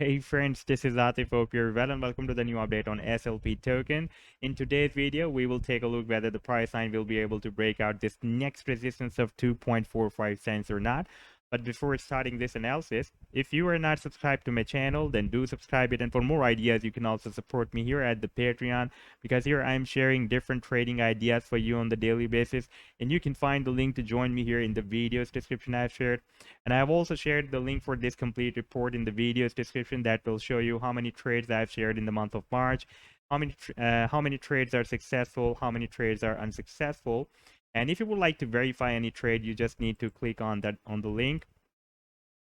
Hey friends, this is Atif. Hope you're well and welcome to the new update on SLP token. In today's video, we will take a look whether the price line will be able to break out this next resistance of 2.45 cents or not. But before starting this analysis, if you are not subscribed to my channel, then do subscribe it. And for more ideas, you can also support me here at the Patreon, because here I'm sharing different trading ideas for you on the daily basis. And you can find the link to join me here in the video's description I've shared. And I've also shared the link for this complete report in the video's description that will show you how many trades I've shared in the month of March, how many trades are successful, how many trades are unsuccessful. And if you would like to verify any trade, you just need to click on the link,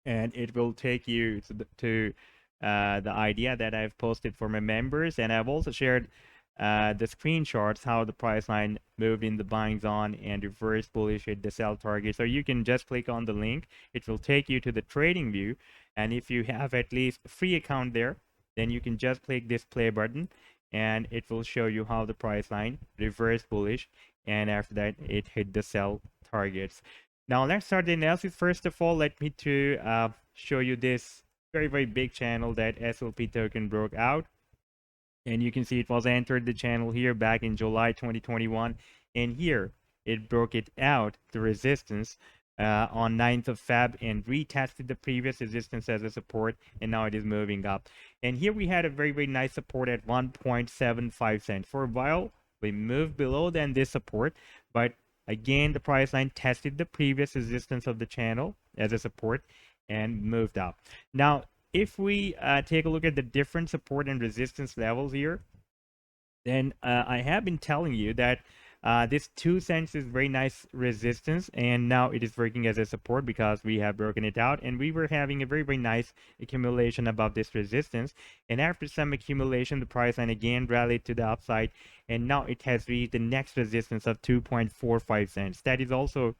and it will take you to the idea that I've posted for my members. And I've also shared the screenshots how the price line moved in the buying zone and reverse bullish hit the sell target. So you can just click on the link. It will take you to the trading view. And if you have at least a free account there, then you can just click this play button, and it will show you how the price line reverse bullish, and after that it hit the sell targets. Now let's start the analysis. First of all, let me to show you this very big channel that SLP token broke out. And you can see it was entered the channel here back in July 2021. And here it broke it out, the resistance, on 9th of Feb, and retested the previous resistance as a support, and now it is moving up. And here we had a very nice support at 1.75 cents. For a while, we moved below than this support, but again, the price line tested the previous resistance of the channel as a support and moved up. Now, if we take a look at the different support and resistance levels here, then I have been telling you that this 2 cents is very nice resistance, and now it is working as a support because we have broken it out, and we were having a very nice accumulation above this resistance. And after some accumulation, the price line again rallied to the upside, and now it has reached the next resistance of 2.45 cents. That is also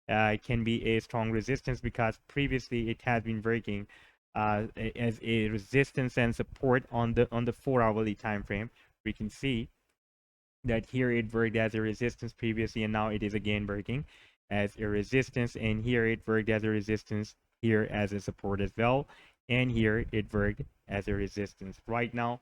can be a strong resistance because previously it has been working as a resistance and support on the 4-hourly time frame. We can see that here it worked as a resistance previously, and now it is again working as a resistance, and here it worked as a resistance, here as a support as well, and here it worked as a resistance. Right now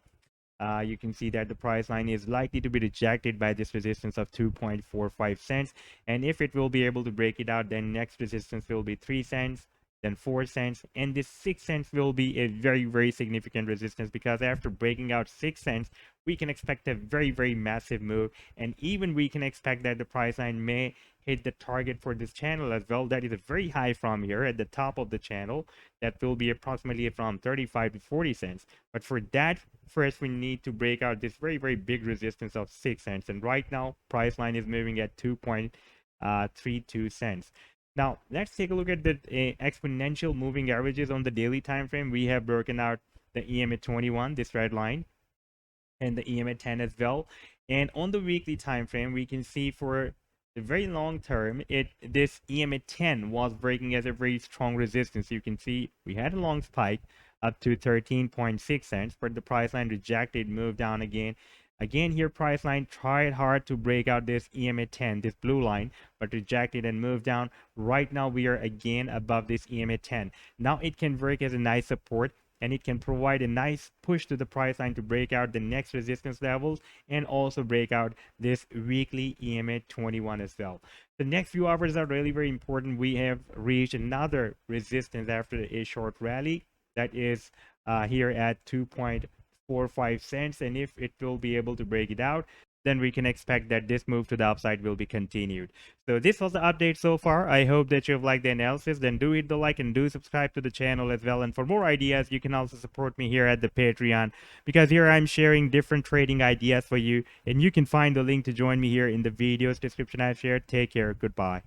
you can see that the price line is likely to be rejected by this resistance of 2.45 cents, and if it will be able to break it out, then next resistance will be 3 cents, then 4 cents, and this 6 cents will be a very significant resistance, because after breaking out 6 cents, we can expect a very massive move, and even we can expect that the price line may hit the target for this channel as well. That is a very high from here at the top of the channel. That will be approximately from 35 to 40 cents. But for that, first we need to break out this very big resistance of 6 cents. And right now, price line is moving at 2.32 cents. Now, let's take a look at the exponential moving averages on the daily time frame. We have broken out the EMA 21, this red line, and the EMA 10 as well. And on the weekly time frame, we can see for the very long term, this EMA 10 was breaking as a very strong resistance. You can see we had a long spike up to 13.6 cents, but the price line rejected, moved down again. Again, here price line tried hard to break out this EMA 10, this blue line, but rejected and moved down. Right now, we are again above this EMA 10. Now it can work as a nice support, and it can provide a nice push to the price line to break out the next resistance levels and also break out this weekly EMA 21 as well. The next few hours are really very important. We have reached another resistance after a short rally, that is here at 2.45 cents, and if it will be able to break it out, then we can expect that this move to the upside will be continued. So this was the update so far. I hope that you've liked the analysis. Then do hit the like and do subscribe to the channel as well. And for more ideas, you can also support me here at the Patreon, because here I'm sharing different trading ideas for you, and you can find the link to join me here in the video's description I've shared. Take care. Goodbye.